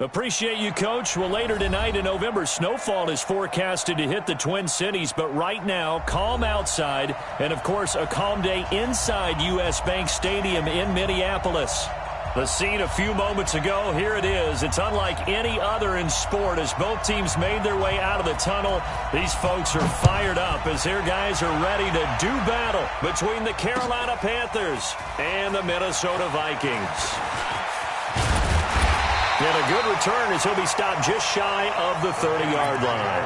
Appreciate you, Coach. Well, later tonight in November, snowfall is forecasted to hit the Twin Cities, but right now, calm outside, and, of course, a calm day inside U.S. Bank Stadium in Minneapolis. The scene a few moments ago, here it is. It's unlike any other in sport as both teams made their way out of the tunnel. These folks are fired up as their guys are ready to do battle between the Carolina Panthers and the Minnesota Vikings. And a good return as he'll be stopped just shy of the 30-yard line.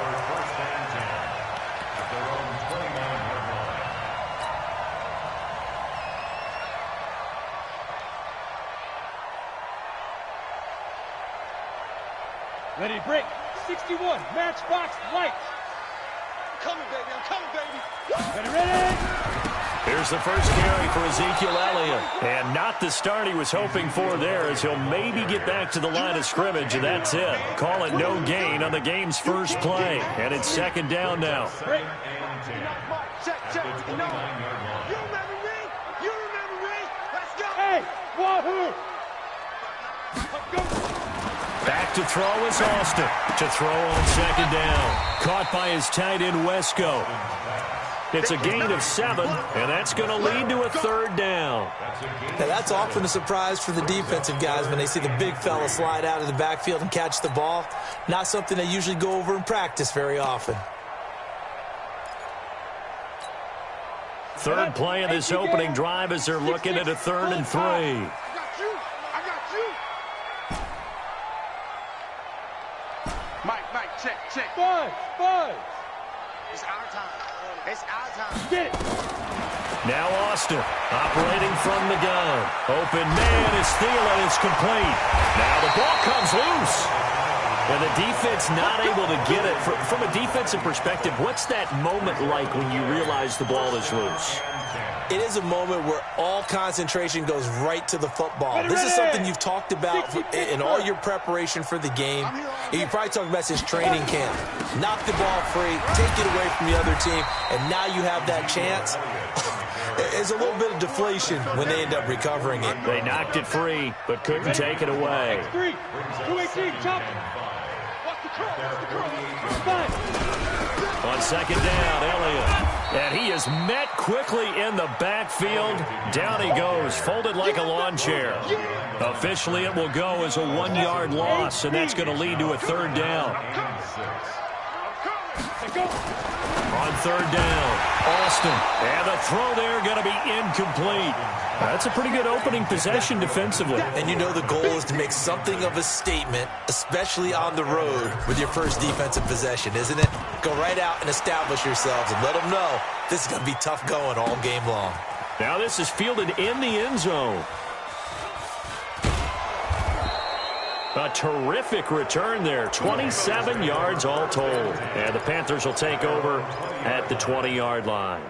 Ready, break. 61, matchbox, light. I'm coming, baby. Ready. Here's the first carry for Ezekiel Elliott. And not the start he was hoping for there as he'll maybe get back to the line of scrimmage, and that's it. Call it no gain on the game's first play. And it's second down now. Check. You remember me? Let's go. Hey, wahoo! Back to throw is Austin. To throw on second down. Caught by his tight end, Wesco. It's a gain of 7, and that's going to lead to a third down. Now, that's often a surprise for the defensive guys when they see the big fella slide out of the backfield and catch the ball. Not something they usually go over in practice very often. Third play of this opening drive as they're looking at a 3rd and 3. I got you. Mike, check. Five. It's our time. Get it. Now Austin operating from the gun. Open man is Thielen. It's complete. Now the ball comes loose. And the defense not able to get it. From a defensive perspective, what's that moment like when you realize the ball is loose? It is a moment where all concentration goes right to the football. This is something you've talked about in all your preparation for the game. And you probably talked about since training camp. Knock the ball free, take it away from the other team, and now you have that chance. There's a little bit of deflation when they end up recovering it. They knocked it free, but couldn't take it away. 218, chop. Watch the curl. 5. On second down, Elliott. And he is met quickly in the backfield. Down he goes, folded like a lawn chair. Officially, it will go as a 1-yard loss, and that's going to lead to a third down. On third down, Austin. And the throw there going to be incomplete. That's a pretty good opening possession defensively. And you know the goal is to make something of a statement, especially on the road with your first defensive possession, isn't it? Go right out and establish yourselves and let them know this is going to be tough going all game long. Now this is fielded in the end zone. A terrific return there. 27 yards all told. And the Panthers will take over at the 20-yard line.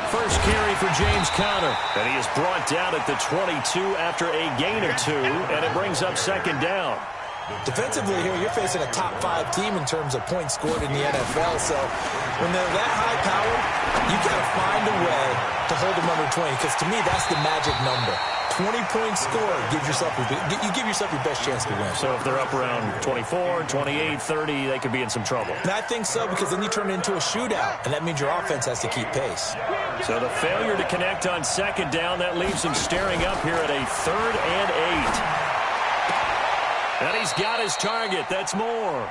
First carry for James Conner, and he is brought down at the 22 after a gain of 2, and it brings up second down. Defensively here, you're facing a top 5 team in terms of points scored in the NFL, so when they're that high powered, you got to find a way to hold them under 20, because to me, that's the magic number. 20-point score, you give yourself your best chance to win. So if they're up around 24, 28, 30, they could be in some trouble. And I think so, because then you turn it into a shootout, and that means your offense has to keep pace. So the failure to connect on second down, that leaves them staring up here at a 3rd and 8. And he's got his target. That's more.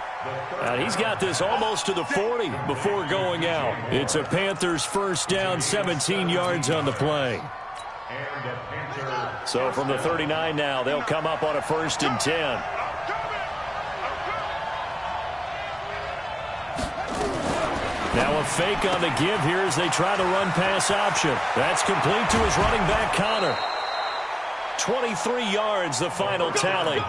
And he's got this almost to the 40 before going out. It's a Panthers first down, 17 yards on the play. So from the 39 now, they'll come up on a 1st and 10. Now a fake on the give here as they try to run pass option. That's complete to his running back, Conner. 23 yards, the final tally.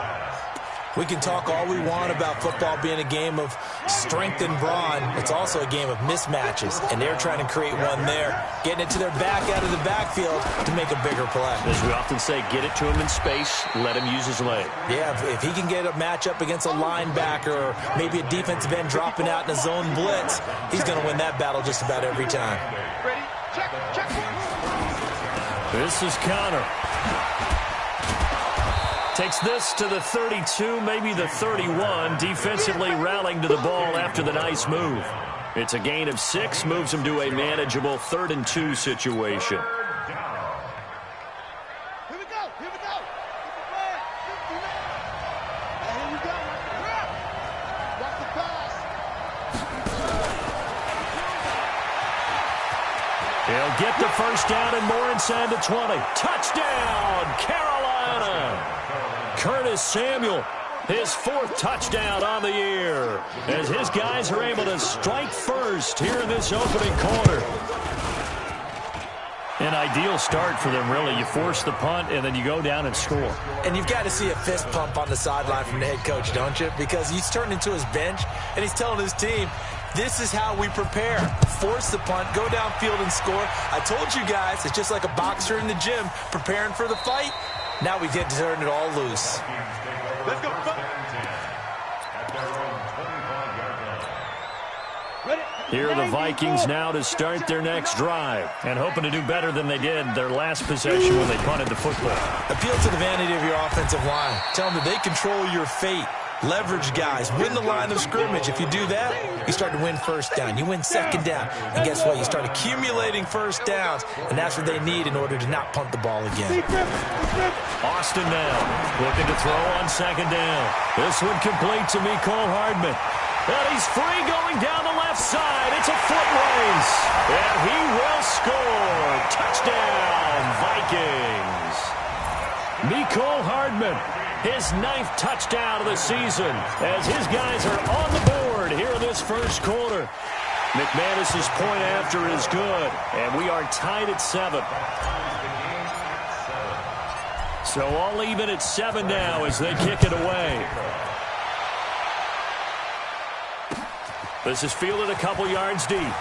We can talk all we want about football being a game of strength and brawn. It's also a game of mismatches, and they're trying to create one there, getting it to their back out of the backfield to make a bigger play. As we often say, get it to him in space, let him use his leg. Yeah, if he can get a matchup against a linebacker or maybe a defensive end dropping out in a zone blitz, he's going to win that battle just about every time. Ready? Check, check. This is Connor. Takes this to the 32, maybe the 31, defensively rallying to the ball after the nice move. It's a gain of 6, moves him to a manageable 3rd and 2 situation. Here we go. Here we go. Here we go. Watch the pass. He'll get the first down and more inside the 20. Touchdown, Carolina! Curtis Samuel, his 4th touchdown on the year, as his guys are able to strike first here in this opening quarter. An ideal start for them, really. You force the punt, and then you go down and score. And you've got to see a fist pump on the sideline from the head coach, don't you? Because he's turned into his bench, and he's telling his team, this is how we prepare. Force the punt, go downfield and score. I told you guys, it's just like a boxer in the gym preparing for the fight. Now we get to turn it all loose. Let's go. Here are the Vikings now to start their next drive, and hoping to do better than they did their last possession when they punted the football. Appeal to the vanity of your offensive line. Tell them that they control your fate. Leverage guys. Win the line of scrimmage. If you do that, you start to win first down. You win second down. And guess what? You start accumulating first downs, and that's what they need in order to not punt the ball again. Austin now looking to throw on second down. This one complete to Mecole Hardman. And he's free going down the left side. It's a foot race. And he will score. Touchdown, Vikings. Mecole Hardman, his 9th touchdown of the season, as his guys are on the board here in this first quarter. McManus's point after is good, and we are tied at 7. So all even at 7 now as they kick it away. This is fielded a couple yards deep.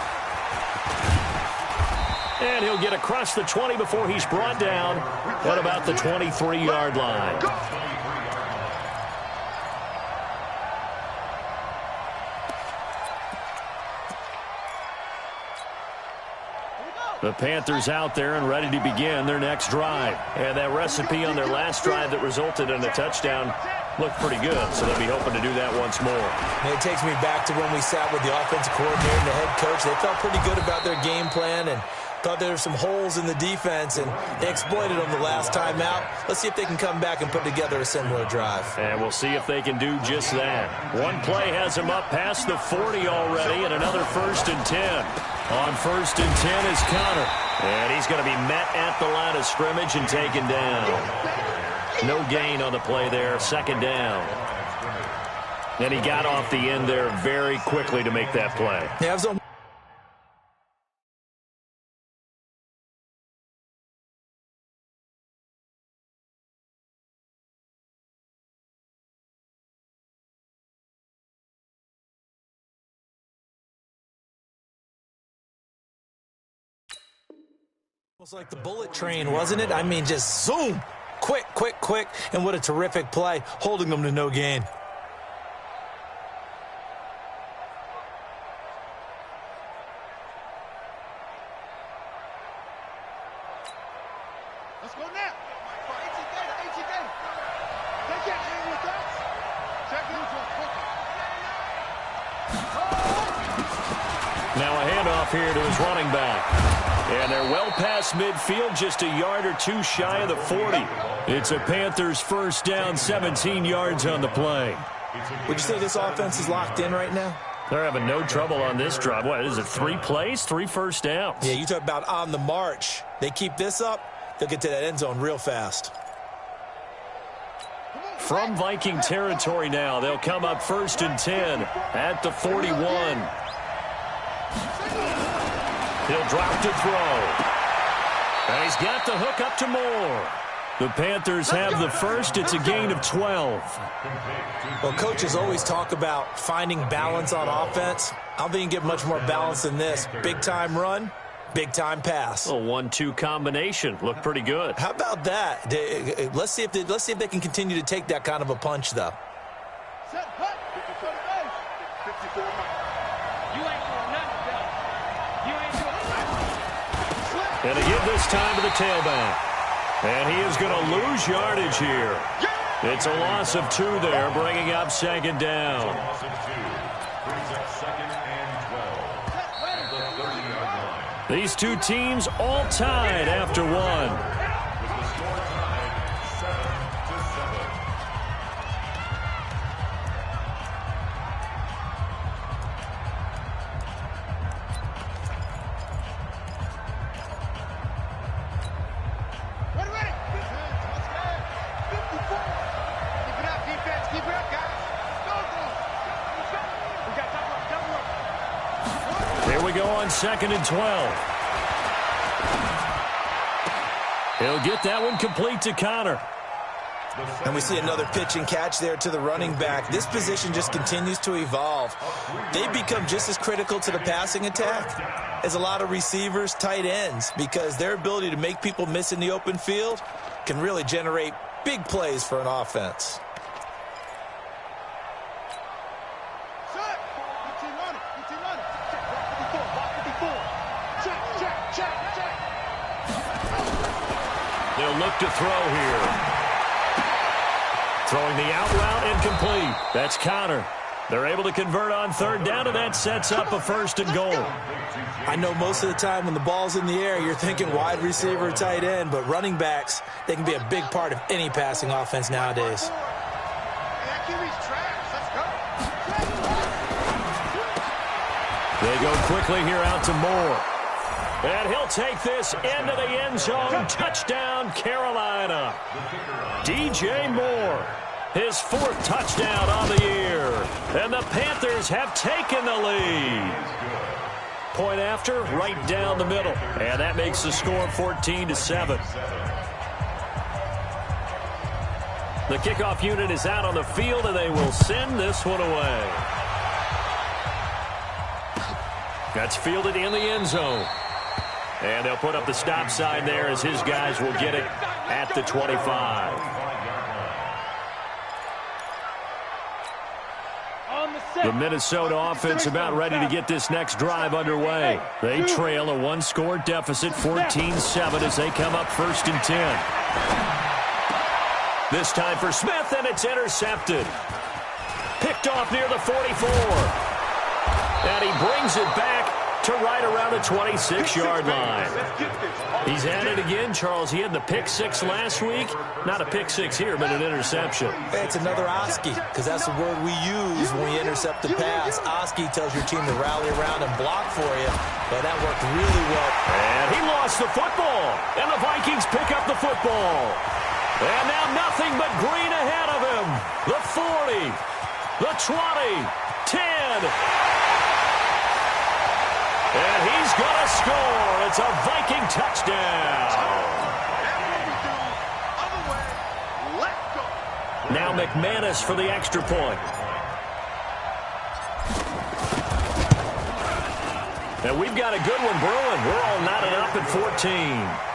And he'll get across the 20 before he's brought down at about the 23-yard line. The Panthers out there and ready to begin their next drive. And that recipe on their last drive that resulted in a touchdown looked pretty good, so they'll be hoping to do that once more. And it takes me back to when we sat with the offensive coordinator and the head coach. They felt pretty good about their game plan and thought there were some holes in the defense, and they exploited them the last time out. Let's see if they can come back and put together a similar drive. And we'll see if they can do just that. One play has them up past the 40 already, and another 1st and 10. On 1st and 10 is Connor. And he's going to be met at the line of scrimmage and taken down. No gain on the play there, 2nd down. And he got off the end there very quickly to make that play. Yeah, it was a almost like the bullet train, wasn't it? I mean, just zoom. Quick, quick, quick. And what a terrific play, holding them to no gain. Let's go now. HG. Take that hand with us. Check this one. Now a handoff here to his running back. And they're well past midfield, just a yard or two shy of the 40. It's a Panthers first down, 17 yards on the play. Would you say this offense is locked in right now? They're having no trouble on this drive. What is it, 3 plays, 3 first downs? Yeah, you talk about on the march. They keep this up, they'll get to that end zone real fast. From Viking territory now, they'll come up 1st and 10 at the 41. He'll drop to throw. And he's got the hook up to Moore. The Panthers have the first. It's a gain of 12. Well, coaches always talk about finding balance on offense. I don't think you can get much more balance than this. Big-time run, big-time pass. A 1-2 combination. Looked pretty good. How about that? Let's see if they can continue to take that kind of a punch, though. Set, hut, 54 to base. 54 miles. You ain't doing nothing, Bill. You ain't doing nothing. And a give this time to the tailback. And he is going to lose yardage here. It's a loss of 2 there, bringing up second down. These two teams all tied after one. Second and 12. He'll get that one complete to Connor. And we see another pitch and catch there to the running back. This position just continues to evolve. They become just as critical to the passing attack as a lot of receivers, tight ends, because their ability to make people miss in the open field can really generate big plays for an offense. They'll look to throw here. Throwing the out route incomplete. That's Connor. They're able to convert on third down, and that sets up a first and goal. I know most of the time when the ball's in the air, you're thinking wide receiver, tight end, but running backs, they can be a big part of any passing offense nowadays. They go quickly here out to Moore. And he'll take this into the end zone. Touchdown, Carolina. DJ Moore, his 4th touchdown on the year. And the Panthers have taken the lead. Point after, right down the middle. And that makes the score 14-7. The kickoff unit is out on the field, and they will send this one away. That's fielded in the end zone. And they'll put up the stop sign there as his guys will get it at the 25. The Minnesota offense about ready to get this next drive underway. They trail a 1-score deficit, 14-7, as they come up 1st and 10. This time for Smith, and it's intercepted. Picked off near the 44. And he brings it back to right around the 26-yard line. He's at it again, Charles. He had the pick 6 last week. Not a pick 6 here, but an interception. Hey, it's another Oski, because that's the word we use when we intercept the pass. Oski tells your team to rally around and block for you. But that worked really well. And he lost the football. And the Vikings pick up the football. And now nothing but green ahead of him. The 40, the 20, 10. And he's going to score. It's a Viking touchdown. Now McManus for the extra point. And we've got a good one brewing. We're all knotted up at 14.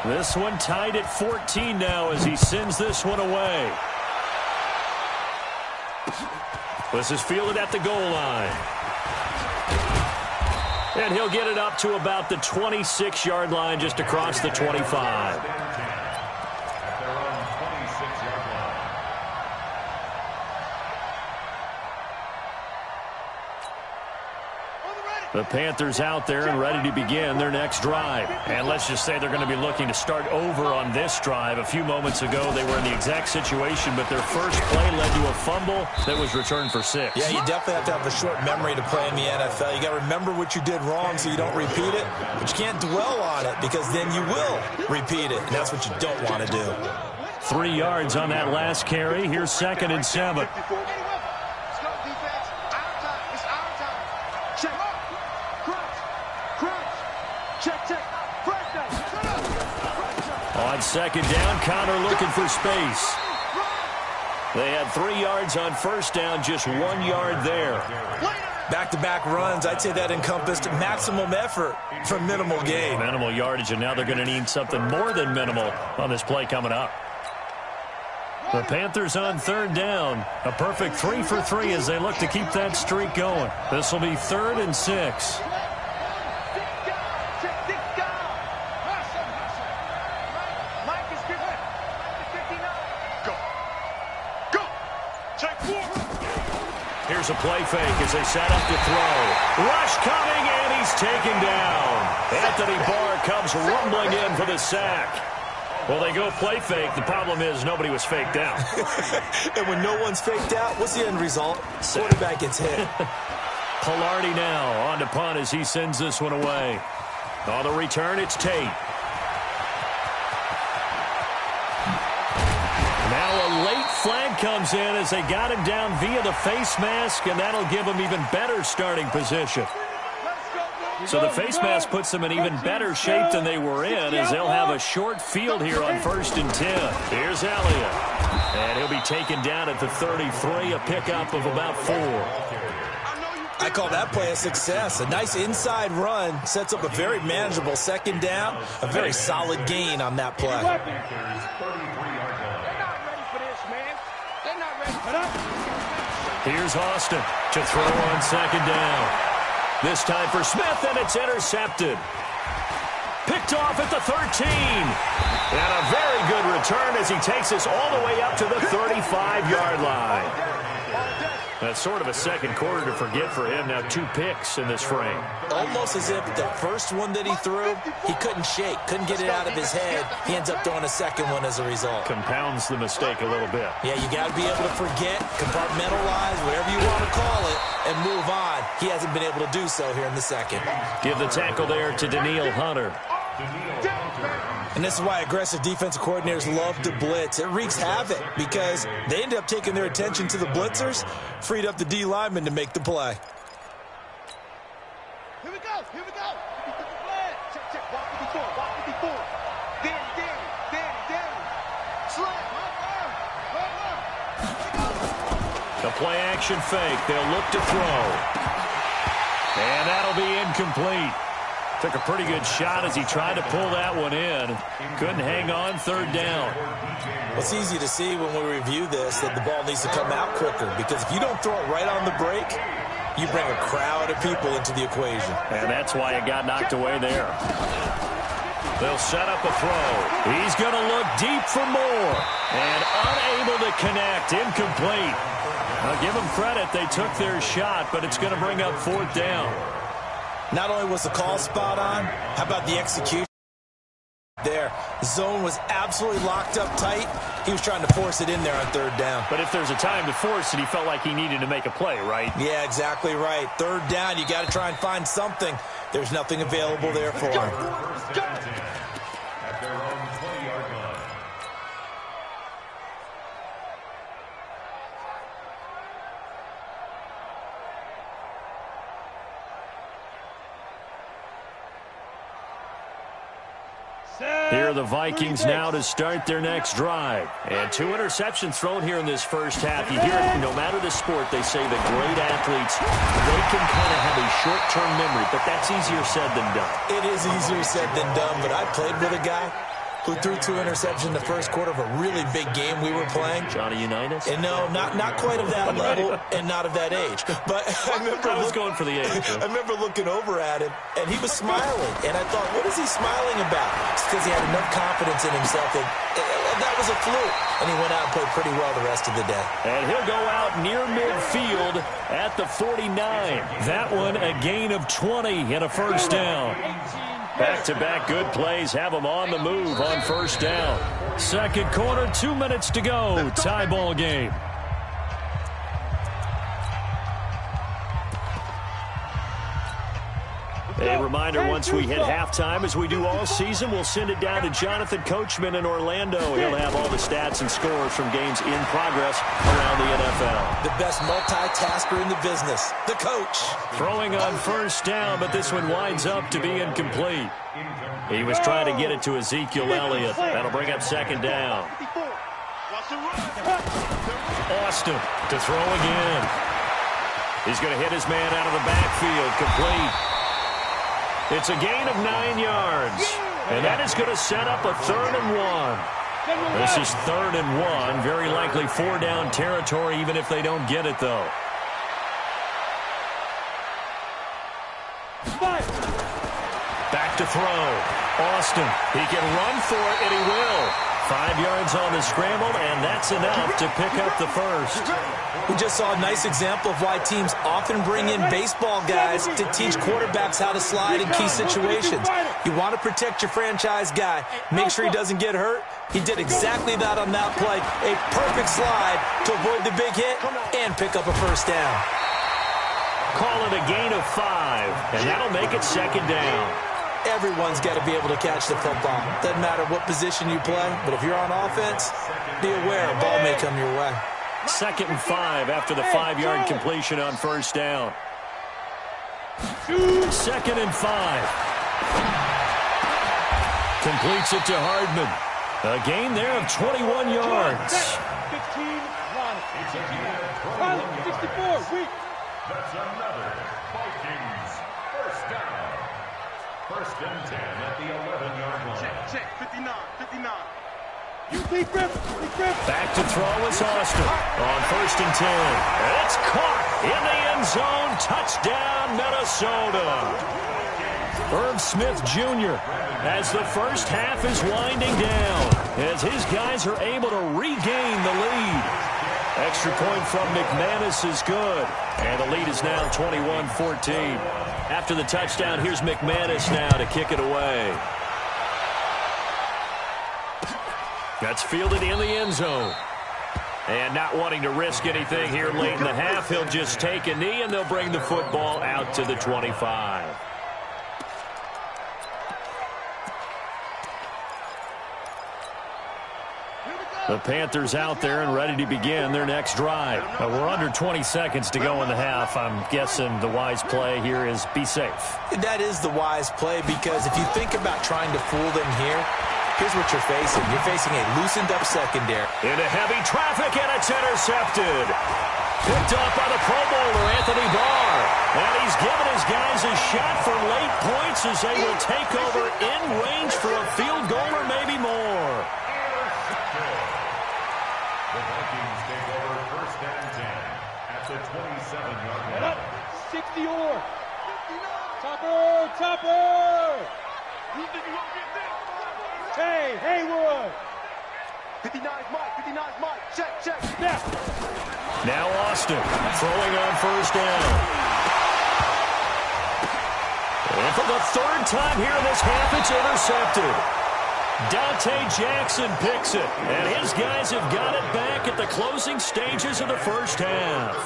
This one tied at 14 now as he sends this one away. This is fielded at the goal line. And he'll get it up to about the 26-yard line, just across the 25. The Panthers out there and ready to begin their next drive. And let's just say they're going to be looking to start over on this drive. A few moments ago, they were in the exact situation, but their first play led to a fumble that was returned for 6. Yeah, you definitely have to have a short memory to play in the NFL. You got to remember what you did wrong so you don't repeat it, but you can't dwell on it because then you will repeat it, and that's what you don't want to do. 3 yards on that last carry. Here's 2nd and 7. second down, Connor looking for space. They had 3 yards on first down, just 1 yard there. Back-to-back runs, I'd say that encompassed maximum effort for minimal gain. Minimal yardage, and now they're going to need something more than minimal on this play coming up. The Panthers on third down. A perfect 3 for 3 as they look to keep that streak going. This will be 3rd and 6. Here's a play fake as they set up to throw. Rush coming, and he's taken down. Anthony Barr comes rumbling in for the sack. Well, they go play fake. The problem is nobody was faked out. And when no one's faked out, what's the end result? Quarterback gets hit. Pilardi now on to punt as he sends this one away. On the return, it's Tate. Now a late flag comes in as they got him down via the face mask, and that'll give him even better starting position. So the face mask puts them in even better shape than they were in, as they'll have a short field here on 1st and 10. Here's Elliott. And he'll be taken down at the 33, a pickup of about 4. I call that play a success. A nice inside run sets up a very manageable second down, a very solid gain on that play. Here's Austin to throw on second down. This time for Smith, and it's intercepted. Picked off at the 13. And a very good return as he takes us all the way up to the 35-yard line. That's sort of a second quarter to forget for him. Now 2 picks in this frame. Almost as if the first one that he threw, he couldn't shake, couldn't get it out of his head. He ends up throwing a second one as a result. Compounds the mistake a little bit. Yeah, you got to be able to forget, compartmentalize, whatever you want to call it, and move on. He hasn't been able to do so here in the second. Give the tackle there to Daniil Hunter. And this is why aggressive defensive coordinators love to blitz. It wreaks havoc because they end up taking their attention to the blitzers, freed up the D lineman to make the play. Here we go. Check, check. Walk with the 4. Danny. Slide. The play action fake. They'll look to throw. And that'll be incomplete. Took a pretty good shot as he tried to pull that one in. Couldn't hang on 3rd down. Well, it's easy to see when we review this that the ball needs to come out quicker, because if you don't throw it right on the break, you bring a crowd of people into the equation. And that's why it got knocked away there. They'll set up a throw. He's going to look deep for more. And unable to connect. Incomplete. I'll give them credit. They took their shot, but it's going to bring up 4th down. Not only was the call spot on, how about the execution there? The zone was absolutely locked up tight. He was trying to force it in there on 3rd down. But if there's a time to force it, he felt like he needed to make a play, right? Yeah, exactly right. 3rd down, you got to try and find something. There's nothing available there for him. Here are the Vikings now to start their next drive. And 2 interceptions thrown here in this first half. You hear it, no matter the sport, they say that great athletes, they can kind of have a short-term memory, but that's easier said than done. It is easier said than done, but I played with a guy who threw 2 interceptions in the first quarter of a really big game we were playing. Johnny Unitas? And no, not quite of that level and not of that age. But I was going for the age. I remember looking over at him, and he was smiling. And I thought, what is he smiling about? It's because he had enough confidence in himself that that was a fluke. And he went out and played pretty well the rest of the day. And he'll go out near midfield at the 49. That one a gain of 20 and a first down. Back-to-back good plays have them on the move on first down. Second quarter, 2 minutes to go. Tie ball game. A reminder, once we hit halftime, as we do all season, we'll send it down to Jonathan Coachman in Orlando. He'll have all the stats and scores from games in progress around the NFL. The best multitasker in the business, the coach. Throwing on first down, but this one winds up to be incomplete. He was trying to get it to Ezekiel Elliott. That'll bring up second down. Austin to throw again. He's going to hit his man out of the backfield, complete. It's a gain of 9 yards, and that is going to set up a 3rd and 1. This is 3rd and 1, very likely 4-down territory, even if they don't get it, though. Back to throw. Austin, he can run for it, and he will. 5 yards on the scramble, and that's enough to pick up the first. We just saw a nice example of why teams often bring in baseball guys to teach quarterbacks how to slide in key situations. You want to protect your franchise guy. Make sure he doesn't get hurt. He did exactly that on that play. A perfect slide to avoid the big hit and pick up a first down. Call it a gain of 5, and that'll make it second down. Everyone's got to be able to catch the football. Doesn't matter what position you play, but if you're on offense, be aware a ball may come your way. 2nd and 5 after the 5-yard completion on first down. 2nd and 5. Completes it to Hardman. A gain there of 21 yards. 15, run. 64, weak. That's another Vikings first down. 1st and 10 at the 11-yard line. Check, 59. Back to throw is Austin on 1st and 10. And it's caught in the end zone. Touchdown, Minnesota. Irv Smith Jr. as the first half is winding down, as his guys are able to regain the lead. Extra point from McManus is good, and the lead is now 21-14. After the touchdown, here's McManus now to kick it away. That's fielded in the end zone. And not wanting to risk anything here late in the half, he'll just take a knee, and they'll bring the football out to the 25. The Panthers out there and ready to begin their next drive. We're under 20 seconds to go in the half. I'm guessing the wise play here is be safe. That is the wise play, because if you think about trying to fool them here, here's what you're facing. You're facing a loosened-up secondary. Into heavy traffic, and it's intercepted. Picked up by the Pro Bowler, Anthony Barr. And he's given his guys a shot for late points as they will take over in range for a field goal or maybe more. The Vikings take over 1st and 10 at the 27-yard line. 60 or. Topper. You think you won't get this? Hey, Haywood. 59's Mike. Check. Snap. Now Austin throwing on first down. And for the 3rd time here in this half, it's intercepted. Dante Jackson picks it, and his guys have got it back at the closing stages of the first half.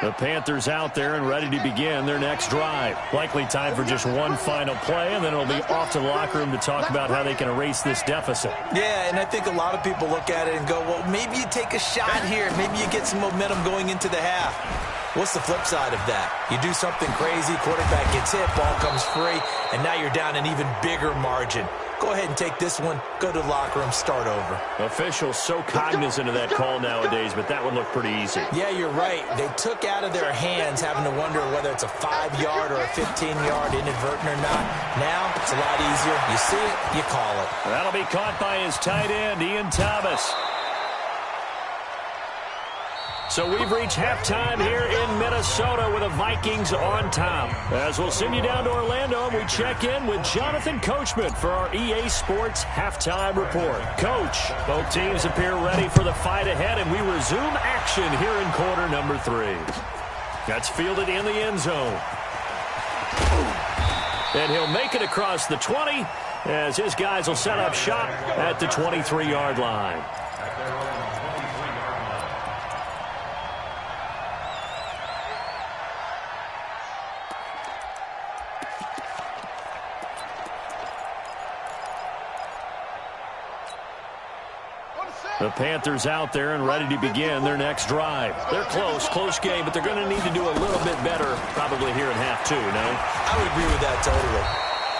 The Panthers out there and ready to begin their next drive. Likely time for just one final play, and then it'll be off to the locker room to talk about how they can erase this deficit. Yeah, and I think a lot of people look at it and go, well, maybe you take a shot here. Maybe you get some momentum going into the half. What's the flip side of that? You do something crazy, quarterback gets hit, ball comes free, and now you're down an even bigger margin. Go ahead and take this one, go to the locker room, start over. Officials so cognizant of that call nowadays, but that would look pretty easy. Yeah, you're right. They took out of their hands having to wonder whether it's a 5-yard or a 15-yard inadvertent or not. Now, it's a lot easier. You see it, you call it. That'll be caught by his tight end, Ian Thomas. So we've reached halftime here in Minnesota with the Vikings on top. As we'll send you down to Orlando, we check in with Jonathan Coachman for our EA Sports Halftime Report. Coach, both teams appear ready for the fight ahead, and we resume action here in quarter number 3. That's fielded in the end zone. And he'll make it across the 20 as his guys will set up shop at the 23-yard line. The Panthers out there and ready to begin their next drive. They're close game, but they're going to need to do a little bit better probably here in half two, no? I would agree with that totally.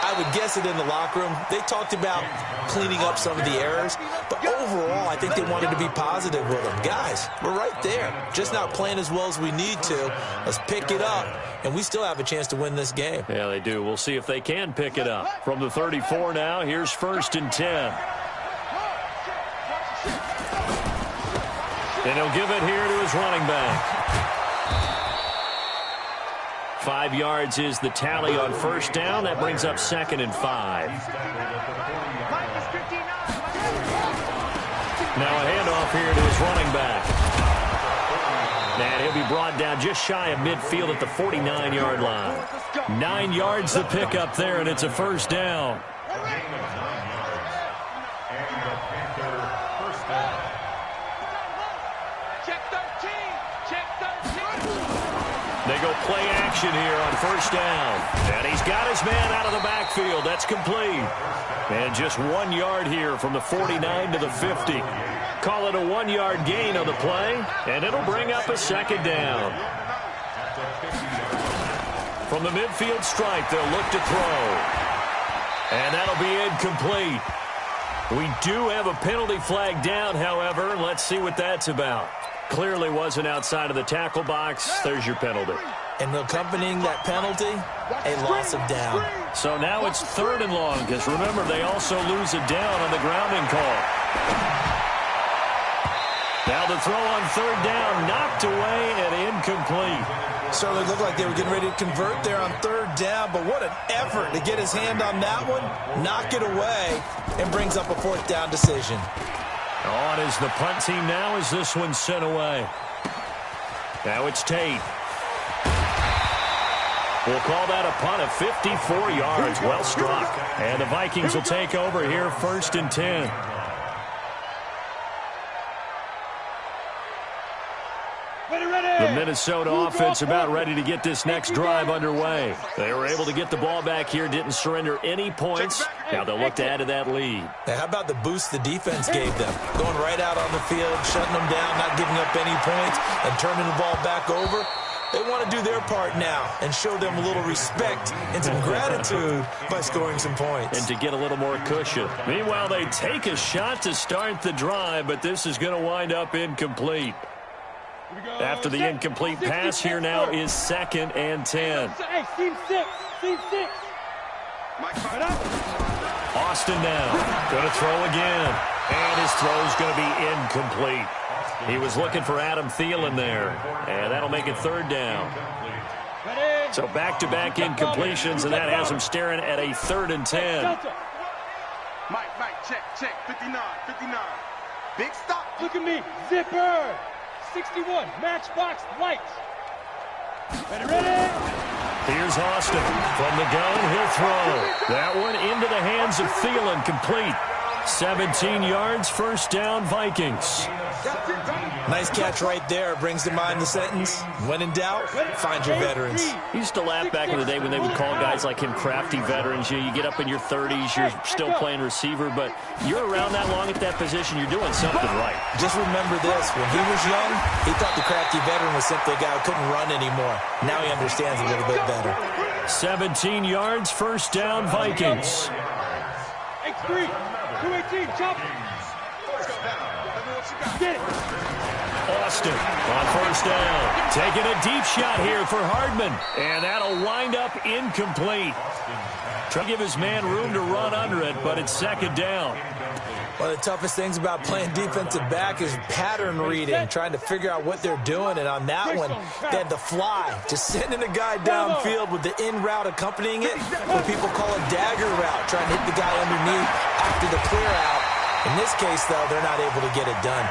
I would guess it in the locker room. They talked about cleaning up some of the errors, but overall, I think they wanted to be positive with them. Guys, we're right there. Just not playing as well as we need to. Let's pick it up, and we still have a chance to win this game. Yeah, they do. We'll see if they can pick it up. From the 34 now, here's 1st and 10. And he'll give it here to his running back. 5 yards is the tally on 1st down. That brings up 2nd and 5. Now a handoff here to his running back. And he'll be brought down just shy of midfield at the 49-yard line. 9 yards to pick up there, and it's a 1st down. They go play action here on 1st down. And he's got his man out of the backfield. That's complete. And just 1 yard here from the 49 to the 50. Call it a 1-yard gain on the play. And it'll bring up a 2nd down. From the midfield stripe, they'll look to throw. And that'll be incomplete. We do have a penalty flag down, however. Let's see what that's about. Clearly wasn't outside of the tackle box. There's your penalty. And accompanying that penalty, a loss of down. So now it's 3rd and long, because remember, they also lose a down on the grounding call. Now the throw on 3rd down, knocked away and incomplete. Certainly looked like they were getting ready to convert there on 3rd down, but what an effort to get his hand on that one, knock it away, and brings up a 4th down decision. On is the punt team now as this one's sent away. Now it's Tate. We'll call that a punt of 54 yards. Well struck. And the Vikings will take over here 1st and 10. The Minnesota offense about ready to get this next drive underway. They were able to get the ball back here, didn't surrender any points. Now they'll look to add to that lead. Now, how about the boost the defense gave them? Going right out on the field, shutting them down, not giving up any points, and turning the ball back over. They want to do their part now and show them a little respect and some gratitude by scoring some points. And to get a little more cushion. Meanwhile, they take a shot to start the drive, but this is going to wind up incomplete. After the incomplete pass, here now is 2nd and 10. Hey, team 6. Austin now going to throw again. And his throw's going to be incomplete. He was looking for Adam Thielen there. And that'll make it 3rd down. So back-to-back incompletions, and that has him staring at a 3rd and 10. Mike, check. 59. Big stop. Look at me. Zipper. 61, matchbox lights. Ready? Here's Austin. From the gun, he'll throw. That one into the hands of Thielen, complete. 17 yards, 1st down, Vikings. Nice catch right there. Brings to mind the sentence, when in doubt, find your veterans. He used to laugh back in the day when they would call guys like him crafty veterans. You get up in your 30s, you're still playing receiver, but you're around that long at that position, you're doing something right. Just remember this, when he was young, he thought the crafty veteran was simply a guy who couldn't run anymore. Now he understands a little bit better. 17 yards, 1st down, Vikings. X3, 218, chop. Get it. Austin on 1st down. Taking a deep shot here for Hardman. And that'll wind up incomplete. Trying to give his man room to run under it, but it's 2nd down. One of the toughest things about playing defensive back is pattern reading, trying to figure out what they're doing. And on that one, they had the fly, just sending a guy downfield with the in route accompanying it, what people call a dagger route, trying to hit the guy underneath after the clear out. In this case, though, they're not able to get it done.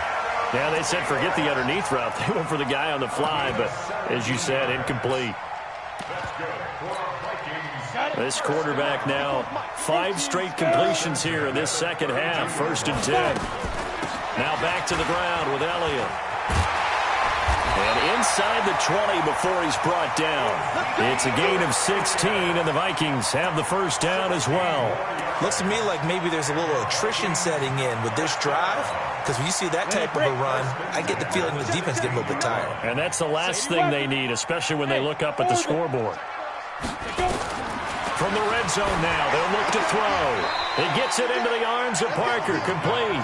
Yeah, they said forget the underneath route. They went for the guy on the fly, but as you said, incomplete. This quarterback now, 5 straight completions here in this 2nd half. 1st and 10. Now back to the ground with Elliott. And inside the 20 before he's brought down. It's a gain of 16, and the Vikings have the first down as well. Looks to me like maybe there's a little attrition setting in with this drive, because when you see that type of a run, I get the feeling the defense getting a little bit tired. And that's the last thing they need, especially when they look up at the scoreboard. From the red zone now, they'll look to throw. It gets it into the arms of Parker, complete.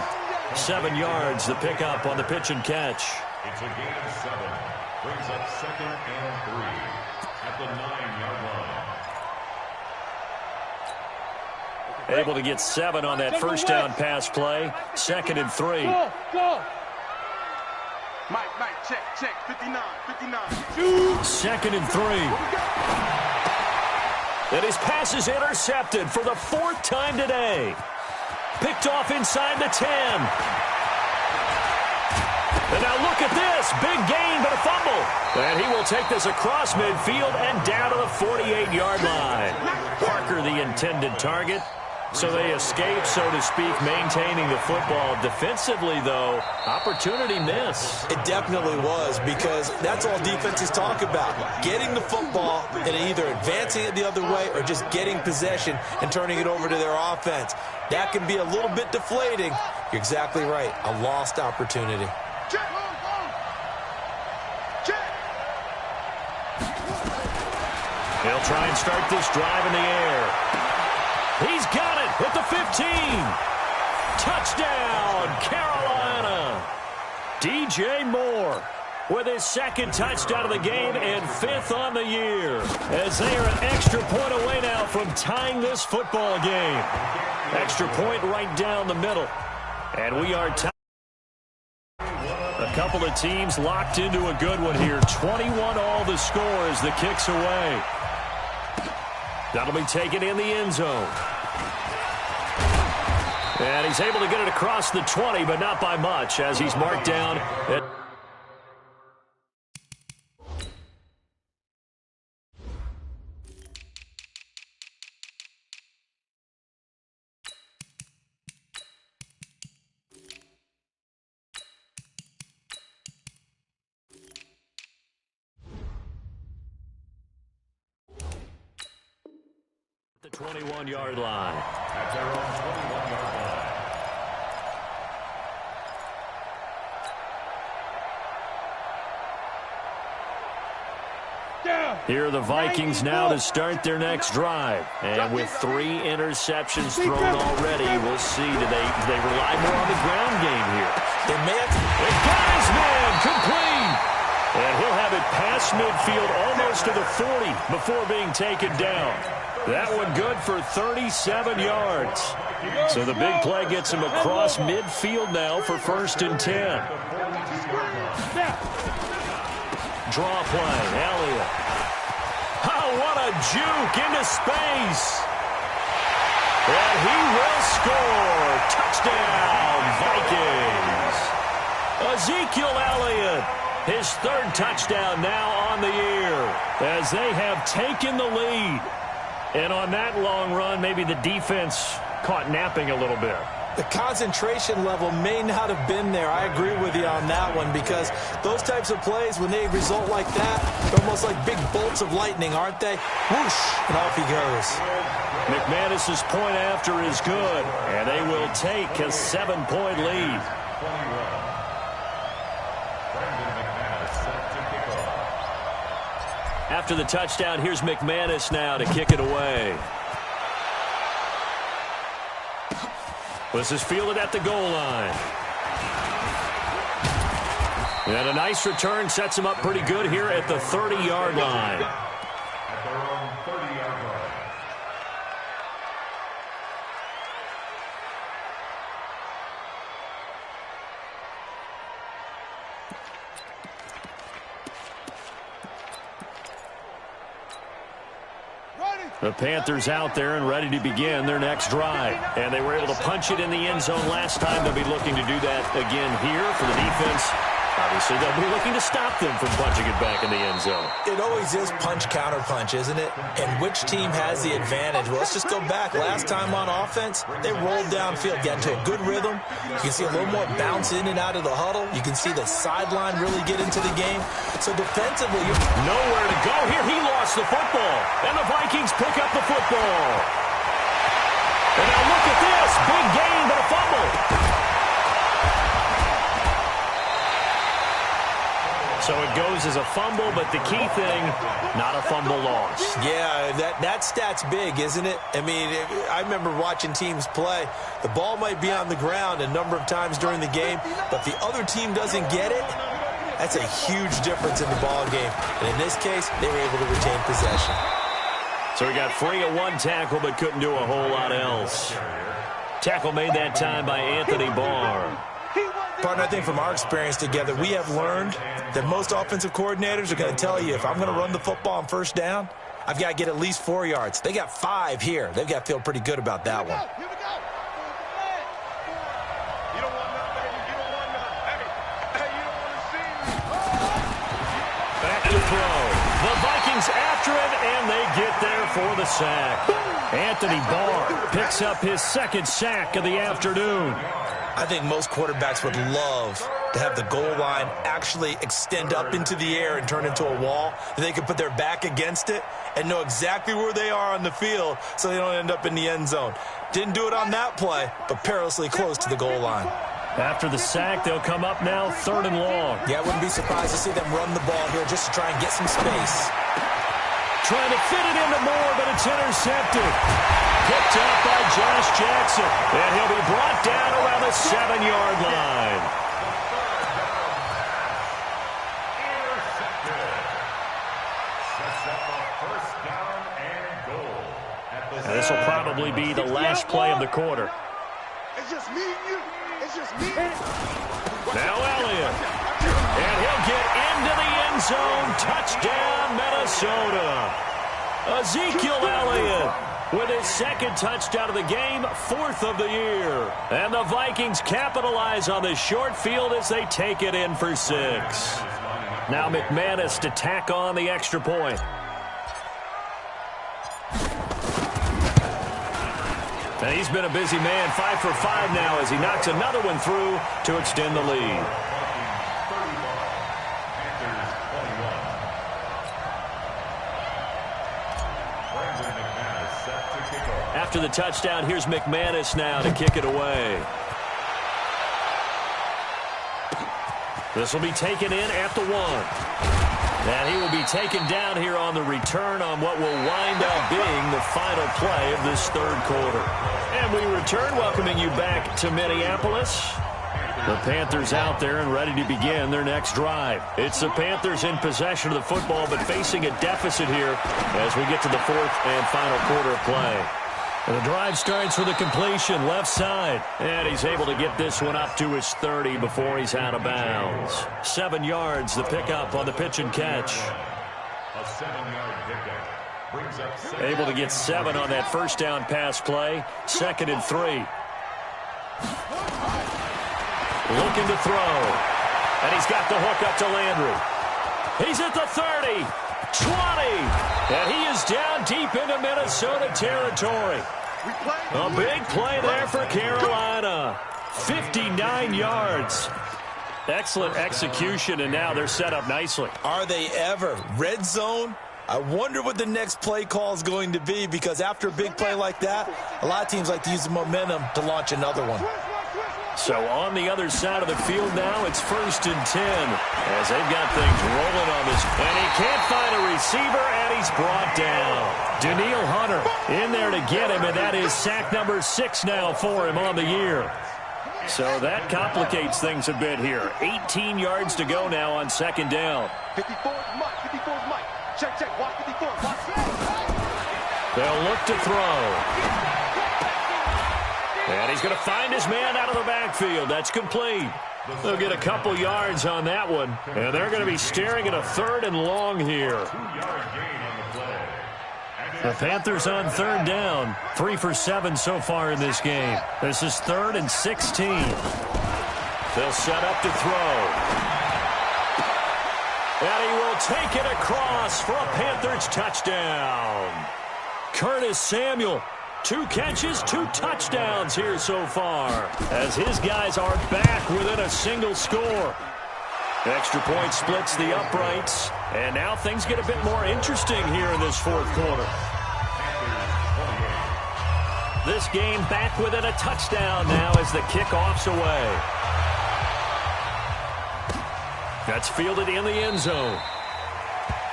7 yards, the pickup on the pitch and catch. It's a gain of 7. Brings up 2nd and 3 at the 9-yard line. Able to get 7 on that first down pass play. 2nd and 3. Go. Mike, check. 59. 2nd and 3. And his pass is intercepted for the 4th time today. Picked off inside the 10. And now look at this. Big gain, but a fumble. And he will take this across midfield and down to the 48-yard line. Parker, the intended target. So they escape, so to speak, maintaining the football. Defensively, though, opportunity miss. It definitely was, because that's all defenses talk about. Getting the football and either advancing it the other way or just getting possession and turning it over to their offense. That can be a little bit deflating. You're exactly right. A lost opportunity. He'll try and start this drive in the air. He's got it at the 15. Touchdown, Carolina. DJ Moore with his 2nd touchdown of the game and 5th on the year, as they are an extra point away now from tying this football game. Extra point right down the middle. And we are tied. A couple of teams locked into a good one here. 21-all the score as the kick's away. That'll be taken in the end zone. And he's able to get it across the 20, but not by much, as he's marked down at the 21-yard line. At their own 21-yard line. Here are the Vikings now to start their next drive. And with 3 interceptions thrown already, we'll see. Do they rely more on the ground game here? They may have to. It got his man complete. And he'll have it past midfield almost to the 40 before being taken down. That one good for 37 yards. So the big play gets him across midfield now for 1st and 10. Draw play, Elliott. Oh, what a juke into space. And he will score. Touchdown, Vikings. Ezekiel Elliott, his 3rd touchdown now on the year, as they have taken the lead. And on that long run, maybe the defense caught napping a little bit. The concentration level may not have been there. I agree with you on that one, because those types of plays, when they result like that, they're almost like big bolts of lightning, aren't they? Whoosh, and off he goes. McManus's point after is good, and they will take a 7-point lead. After the touchdown, here's McManus now to kick it away. This is fielded at the goal line. And a nice return sets him up pretty good here at the 30-yard line. At their own 30-yard line. The Panthers out there and ready to begin their next drive. And they were able to punch it in the end zone last time. They'll be looking to do that again here for the defense. Obviously, they'll be looking to stop them from punching it back in the end zone. It always is punch-counter-punch, isn't it? And which team has the advantage? Well, let's just go back. Last time on offense, they rolled downfield, got into a good rhythm. You can see a little more bounce in and out of the huddle. You can see the sideline really get into the game. So defensively, nowhere to go here. He lost the football. And the Vikings pick up the football. And now look at this. Big gain, but a fumble. So it goes as a fumble, but the key thing, not a fumble loss. Yeah, that stat's big, isn't it? I mean, I remember watching teams play. The ball might be on the ground a number of times during the game, but the other team doesn't get it. That's a huge difference in the ball game. And in this case, they were able to retain possession. So he got free of one tackle, but couldn't do a whole lot else. Tackle made that time by Anthony Barr. Partner, I think from our experience together, we have learned that most offensive coordinators are going to tell you, if I'm going to run the football on first down, I've got to get at least 4 yards. They got 5 here. They've got to feel pretty good about that one. Here we go. You don't want nothing, baby. You don't want nothing. Hey, you don't want to see me. Back to throw. The Vikings after it, and they get there for the sack. Anthony Barr picks up his second sack of the afternoon. I think most quarterbacks would love to have the goal line actually extend up into the air and turn into a wall. They can put their back against it and know exactly where they are on the field so they don't end up in the end zone. Didn't do it on that play, but perilously close to the goal line. After the sack, they'll come up now 3rd and long. Yeah, I wouldn't be surprised to see them run the ball here just to try and get some space. Trying to fit it into Moore, but it's intercepted. Picked up by Josh Jackson. And he'll be brought down around the 7-yard line. And this will probably be the last play of the quarter. It's just me and you. It's just me. Now Elliott. And he'll get into the end zone. Touchdown, Minnesota. Ezekiel Elliott with his second touchdown of the game, 4th of the year. And the Vikings capitalize on this short field as they take it in for 6. Now McManus to tack on the extra point. And he's been a busy man, 5 for 5 now as he knocks another one through to extend the lead. After the touchdown, here's McManus now to kick it away. This will be taken in at the 1. And he will be taken down here on the return on what will wind up being the final play of this 3rd quarter. And we return, welcoming you back to Minneapolis. The Panthers out there and ready to begin their next drive. It's the Panthers in possession of the football, but facing a deficit here as we get to the 4th and final quarter of play. And the drive starts with a completion left side. And he's able to get this one up to his 30 before he's out of bounds. 7 yards, the pickup on the pitch and catch. A 7-yard pickup brings up 7. Able to get 7 on that first down pass play. 2nd and 3. Looking to throw. And he's got the hook up to Landry. He's at the 30. 20. And he is down deep into Minnesota territory. A big play there for Carolina. 59 yards. Excellent execution, and now they're set up nicely. Are they ever? Red zone? I wonder what the next play call is going to be, because after a big play like that, a lot of teams like to use the momentum to launch another one. So on the other side of the field now, it's 1st and 10 as they've got things rolling on this. And he can't find a receiver, and he's brought down. Danielle Hunter in there to get him, and that is sack number 6 now for him on the year. So that complicates things a bit here. 18 yards to go now on 2nd down. 54 Mike. 54 Mike. Check, check. Watch 54. Watch. They'll look to throw. And he's going to find his man out of the backfield. That's complete. They'll get a couple yards on that one. And they're going to be staring at a 3rd and long here. 2-yard gain on the play. The Panthers on 3rd down. 3 for 7 so far in this game. This is 3rd and 16. They'll set up to throw. And he will take it across for a Panthers touchdown. Curtis Samuel, 2 catches, 2 touchdowns here so far, as his guys are back within a single score. Extra point splits the uprights, and now things get a bit more interesting here in this fourth quarter. This game back within a touchdown now as the kickoff's away. That's fielded in the end zone.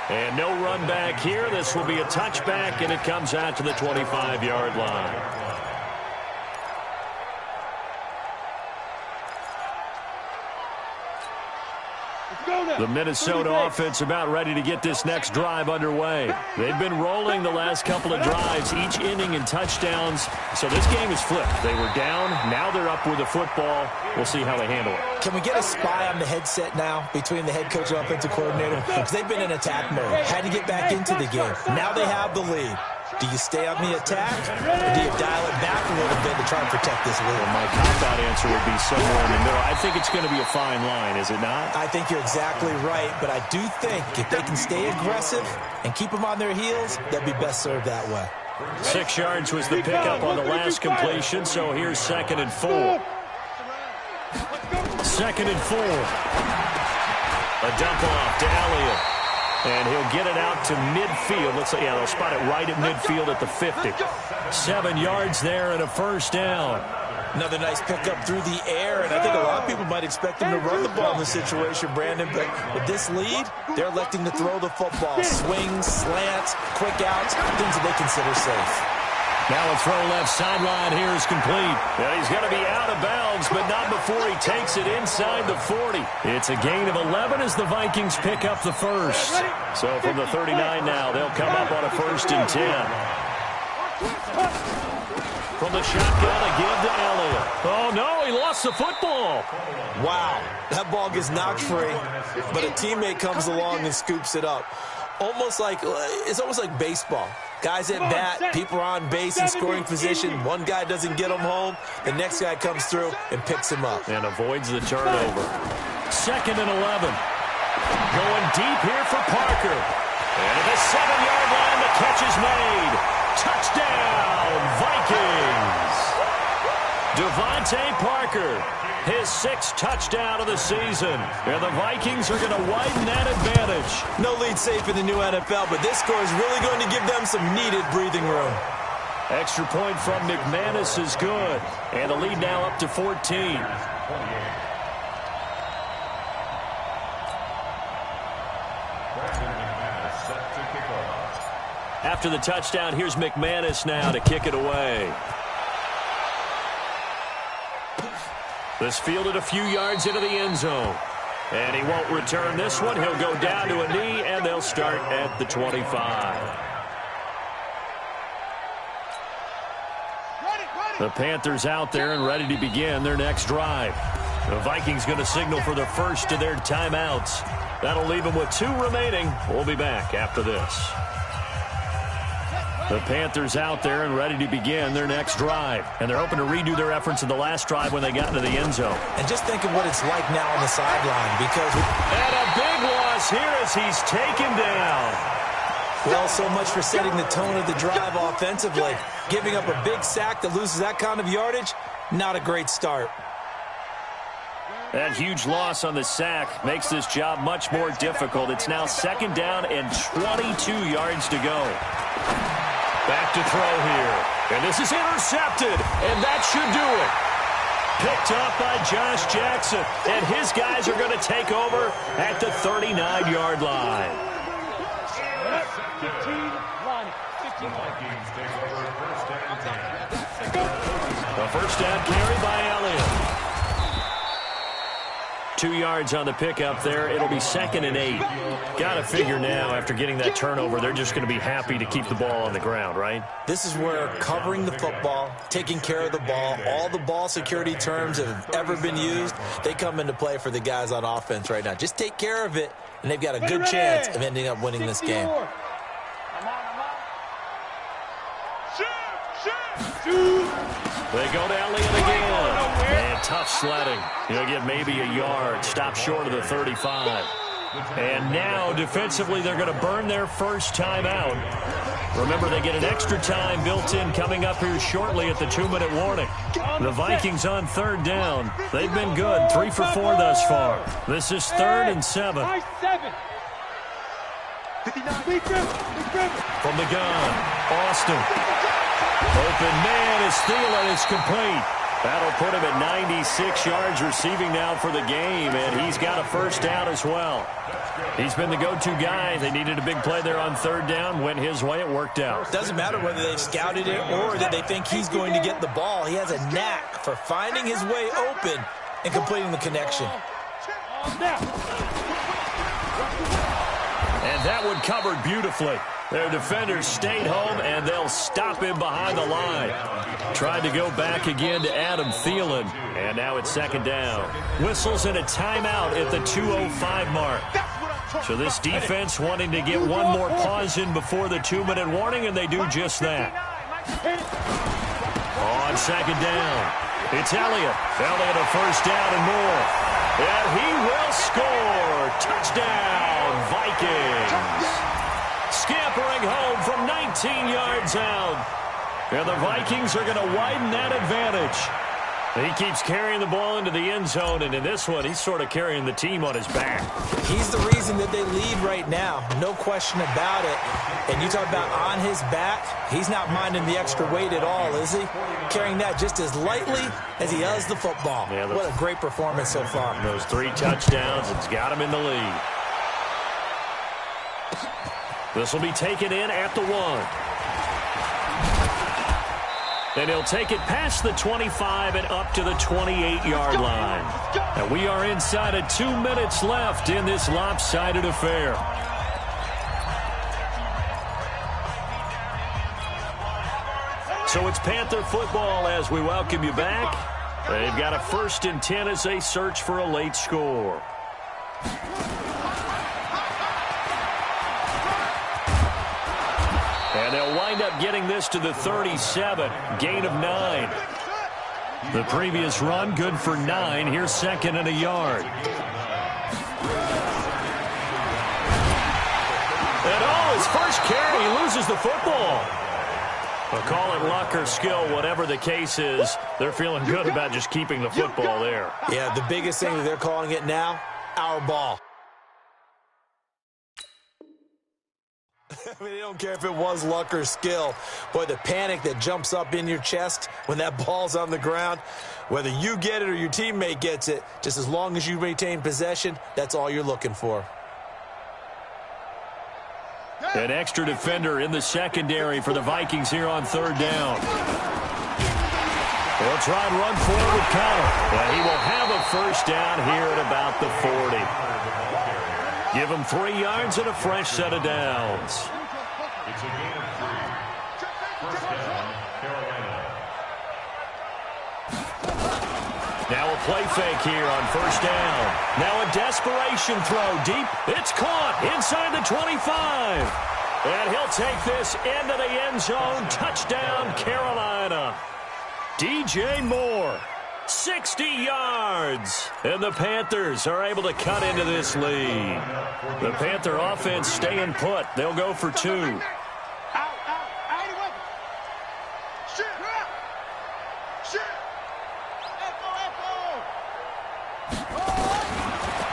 And no run back here. This will be a touchback, and it comes out to the 25-yard line. The Minnesota offense about ready to get this next drive underway. They've been rolling the last couple of drives, each inning in touchdowns. So this game is flipped. They were down. Now they're up with the football. We'll see how they handle it. Can we get a spy on the headset now between the head coach and offensive coordinator? Because they've been in attack mode. Had to get back into the game. Now they have the lead. Do you stay on the attack, or do you dial it back a little bit to try and protect this lead? Well, my cop-out answer would be somewhere in the middle. I think it's going to be a fine line, is it not? I think you're exactly right, but I do think if they can stay aggressive and keep them on their heels, they'll be best served that way. 6 yards was the pickup on the last completion, so here's 2nd and 4. 2nd and 4. A dump off to Elliott. And he'll get it out to midfield. Let's say, yeah, they'll spot it right at midfield at the 50. 7 yards there and a first down. Another nice pickup through the air, and I think a lot of people might expect them to run the ball in this situation, Brandon, but with this lead, they're electing to throw the football. Swings, slants, quick outs, things that they consider safe. Now a throw left sideline here is complete. And he's going to be out of bounds, but not before he takes it inside the 40. It's a gain of 11 as the Vikings pick up the first. So from the 39 now, they'll come up on a 1st and 10. From the shotgun, a give to Elliott. Oh, no, he lost the football. Wow, that ball gets knocked free, but a teammate comes along and scoops it up. It's almost like baseball. Guys at bat, people are on base in scoring position. One guy doesn't get him home. The next guy comes through and picks him up. And avoids the turnover. 2nd and 11. Going deep here for Parker. And at the 7-yard line, the catch is made. Touchdown, Vikings. Devontae Parker, his 6th touchdown of the season. And the Vikings are going to widen that advantage. No lead safe in the new NFL, but this score is really going to give them some needed breathing room. Extra point from McManus is good. And the lead now up to 14. After the touchdown, here's McManus now to kick it away. This fielded a few yards into the end zone. And he won't return this one. He'll go down to a knee, and they'll start at the 25. The Panthers out there and ready to begin their next drive. The Vikings going to signal for the first of their timeouts. That'll leave them with 2 remaining. We'll be back after this. The Panthers out there and ready to begin their next drive. And they're hoping to redo their efforts in the last drive when they got into the end zone. And just think of what it's like now on the sideline because... And a big loss here as he's taken down. Well, so much for setting the tone of the drive offensively. Giving up a big sack that loses that kind of yardage, not a great start. That huge loss on the sack makes this job much more difficult. It's now 2nd down and 22 yards to go. Back to throw here. And this is intercepted. And that should do it. Picked up by Josh Jackson. And his guys are going to take over at the 39-yard line. 15, line, 15. Vikings take over 1st and 10. A first down carry by Elliott. 2 yards on the pickup there. It'll be 2nd and 8. Got to figure now, after getting that turnover, they're just going to be happy to keep the ball on the ground, right? This is where covering the football, taking care of the ball, all the ball security terms that have ever been used, they come into play for the guys on offense right now. Just take care of it, and they've got a good chance of ending up winning this game. They go to Elliott again. And tough sledding. He'll get maybe a yard. Stop short of the 35. And now, defensively, they're going to burn their first timeout. Remember, they get an extra time built in coming up here shortly at the 2-minute warning. The Vikings on third down. They've been good, 3 for 4 thus far. This is 3rd and 7. From the gun, Austin. Open man is Thielen. It's complete. That'll put him at 96 yards receiving now for the game, and he's got a first down as well. He's been the go-to guy. They needed a big play there on third down. Went his way. It worked out. Doesn't matter whether they've scouted it or that they think he's going to get the ball. He has a knack for finding his way open and completing the connection. And that one covered beautifully. Their defenders stayed home, and they'll stop him behind the line. Tried to go back again to Adam Thielen, and now it's second down. Whistles and a timeout at the 2:05 mark. So this defense wanting to get one more pause in before the 2-minute warning, and they do just that. On second down, it's Elliott. Elliott a first down and more. And he will score. Touchdown, Vikings. Scampering home from 19 yards out. And the Vikings are going to widen that advantage. He keeps carrying the ball into the end zone, and in this one, he's sort of carrying the team on his back. He's the reason that they lead right now, no question about it. And you talk about on his back, he's not minding the extra weight at all, is he? Carrying that just as lightly as he does the football. Yeah, what a great performance so far. Those 3 touchdowns, it's got him in the lead. This will be taken in at the 1. And he'll take it past the 25 and up to the 28-yard line. And we are inside of 2 minutes left in this lopsided affair. So it's Panther football as we welcome you back. They've got a 1st and 10 as they search for a late score. And they'll wind up getting this to the 37. Gain of 9. The previous run, good for 9. Here's 2nd and a yard. And his first carry, he loses the football. Well, call it luck or skill, whatever the case is. They're feeling good about just keeping the football there. Yeah, the biggest thing that they're calling it now, our ball. I mean, they don't care if it was luck or skill. Boy, the panic that jumps up in your chest when that ball's on the ground, whether you get it or your teammate gets it, just as long as you retain possession, that's all you're looking for. An extra defender in the secondary for the Vikings here on third down. They'll try and run forward with Connor. And he will have a first down here at about the 40. Give him 3 yards and a fresh set of downs. It's a gain of 3. First down, Carolina. Now a play fake here on first down. Now a desperation throw deep. It's caught inside the 25. And he'll take this into the end zone. Touchdown, Carolina. DJ Moore, 60 yards. And the Panthers are able to cut into this lead. The Panther offense staying put. They'll go for 2.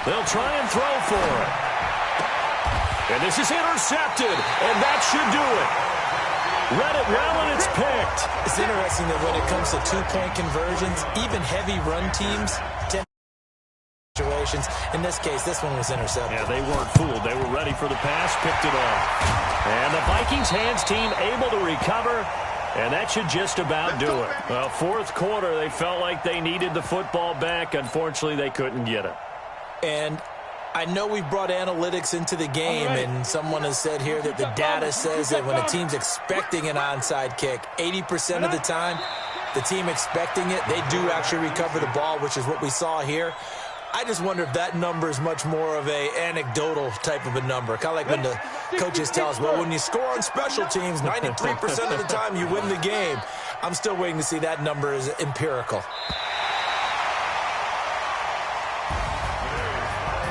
They'll try and throw for it. And this is intercepted, and that should do it. Read it well, and it's picked. It's interesting that when it comes to two-point conversions, even heavy run teams tend to situations. In this case, this one was intercepted. Yeah, they weren't fooled. They were ready for the pass, picked it off. And the Vikings hands team able to recover, and that should just about do it. Well, fourth quarter, they felt like they needed the football back. Unfortunately, they couldn't get it. And I know we've brought analytics into the game, and someone has said here that the data says that when a team's expecting an onside kick, 80% of the time, the team expecting it, they do actually recover the ball, which is what we saw here. I just wonder if that number is much more of a anecdotal type of a number. Kind of like when the coaches tell us, well, when you score on special teams, 93% of the time you win the game. I'm still waiting to see that number is empirical.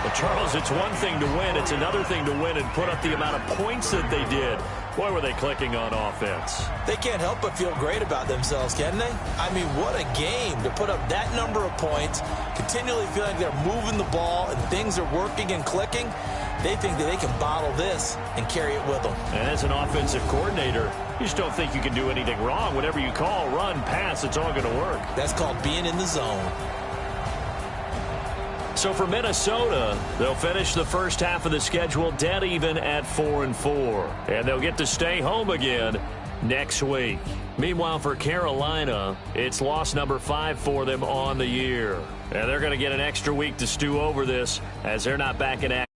The Charles, it's one thing to win. It's another thing to win and put up the amount of points that they did. Boy, were they clicking on offense. They can't help but feel great about themselves, can they? I mean, what a game to put up that number of points, continually feeling like they're moving the ball and things are working and clicking. They think that they can bottle this and carry it with them. And as an offensive coordinator, you just don't think you can do anything wrong. Whatever you call, run, pass, it's all going to work. That's called being in the zone. So for Minnesota, they'll finish the first half of the schedule dead even at 4-4. And they'll get to stay home again next week. Meanwhile, for Carolina, it's loss number 5 for them on the year. And they're going to get an extra week to stew over this as they're not back in action.